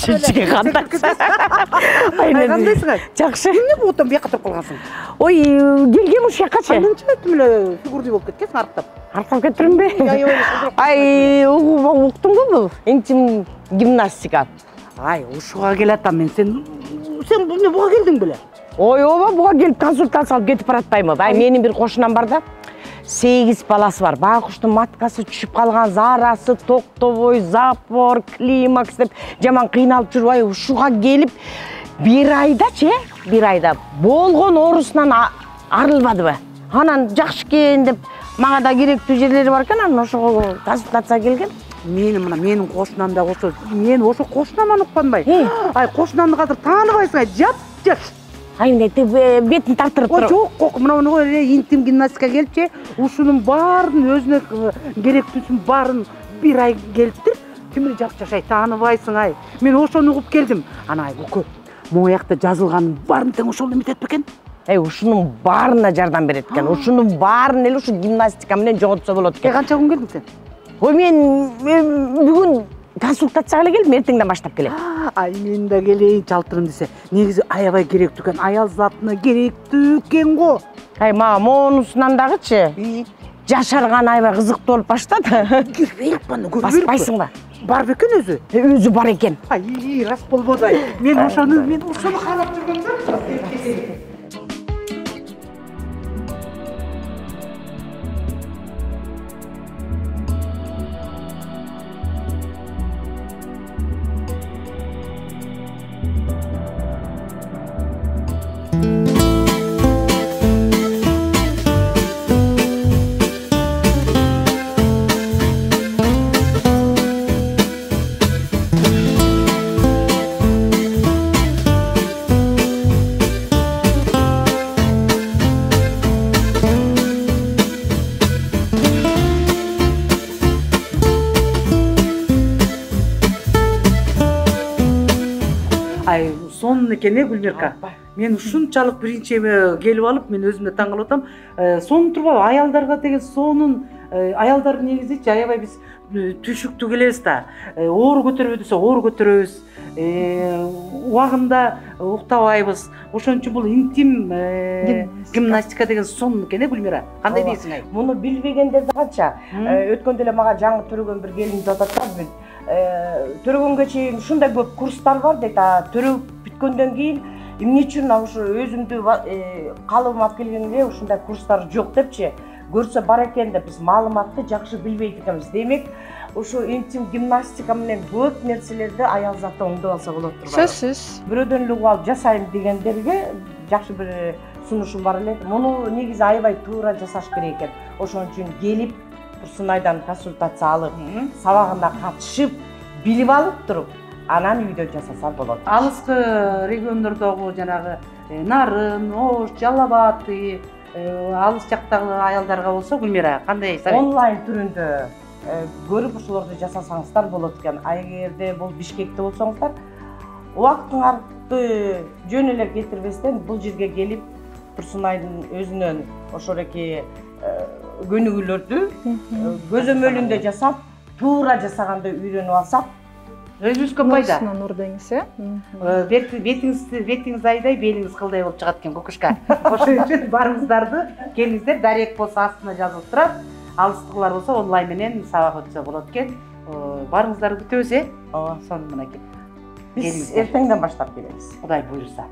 Жакшы кандайсың? Кандайсың? Жакшы. Эмне болуп бияка туруп калгансың? Ой, келгем ушу жаккачы. Канча өттүм эле фигурный болуп кеткенсиң арыктап. Аркап кетирмби? Ай, уктуңбу бул? Интим гимнастика. Ай, ушуга келатам мен. Сен эмне буга келдиң беле? Ой, ооба, буга келип консультация алып кетип баратпаймынбы? Ай, менин бир кошунам бар да. 8 баласы бар. Байкуштун маткасы түшүп калган, зарасы, токтобой, запор, климакс деп жаман кыйналып жүрүп, ай, ушуга келип бир айдачы, бир айда болгон оорусунан арылбадыбы? Анан жакшы экен деп мага да керектүү жерлери бар экен, анан ошого консультация келген. Менин кошунам да ошо. Мен ошо кошунаман укпанбай. Ай, кошунамды азыр тааныбайсың, ай, жап. Ай, эмне бетин тартырып туруп. Ой, жок, мына интим гимнастика келипчи, ушунун баарын өзүнө керектүүсүн баарын бир ай келиптир. Кимди жапчашай тааныбайсың, ай. Мен ошону угуп келдим. Ана ай, көкө, могу жакта жазылганын баарын тең ошол эметет бекен? Ушунун баарына жардам берет экен. Ушунун баарын эле ушу гимнастика менен жоготсо болот экен. Канча күн келдиң сен? Ой, мен бүгүн консультацияга эле келдим, эртеңден баштап келем. Ай, мен да келейин жалтырын десе. Негизи аябай керектүү экен, аял затына керектүү экен го. Ай, мага монусунан дагычы жашарган аябай кызыктуу болуп баштады. Көрбөйүк баны, Баспайсыңбы? Бар бекен өзү? Өзү бар экен. Ай, рас болбоду ай. Мен ошону карап жүргөм да. Ай, сонун экен Гүлмирка. Мен ушунчалык биринчи келип алып, мен өзүмө таң калып атам. Сонун турбабы? Аялдарга деген сонун, аялдар негизичи аябай биз түшүктүү келебиз да. Оор көтөрбөй десе оор көтөрөбүз. Убагында уктабайбыз. Ошон үчүн бул интим гимнастика деген сонун экен Гүлмира. Кандай дейсиң ай? Муну билбегендер канча. Өткөндө эле мага жаңы төрөгөн бир келин жатат да. Төрөгөнгө чейин ушундай көп курстар бар дейт. Төрөп бүткөндөн кийин эмне үчүн ушу өзүмдү калыбыма алып келгенге ушундай курстар жок депчи. Көрсө бар экен деп биз маалыматты жакшы билбейт экенбиз. Демек, ушу интим гимнастика менен көп нерселерди аял заты оңдоп алса болот турбайбы? Сөзсүз. Бирөөдөн эле угуп алып жасайм дегендерге жакшы бир сунушум бар эле. Муну негизи аябай туура жасаш керек экен. Ошон үчүн келип Турсунайдан консультация алып, сабагына катышып, билип алып туруп, анан үйдө жасаса болот. Алыскы региондордогу жанагы Нарын, Ош, Жалал Абад, алыс жактагы аялдарга болсо Гүлмира кандай совет? Онлайн түрүндө көрүп ошолорду жасасаңыздар болот экен. Эгерде бул Бишкекте болсоңуздар, убактыңарды жөн эле кетирбестен бул жерге келип Турсунайдын өзүнөн ошореки көнүгүүлөрдү көзөмөлүндө жасап, туура жасаганды үйрөнүп алсак, өзүбүзгө пайда. Нур деңиз, бетиңиз айдай, белиңиз кылдай болуп чыгат экен кокушка. Ошон үчүн барыңыздарды келиңиздер, дарек болсо астына жазылып турат, алыстыгылар болсо онлайн менен сабак өтсө болот экен. Барыңыздарды күтөбүз, ооба, сонун мынакей. Биз эртеңден баштап келебиз. Кудай буйруса.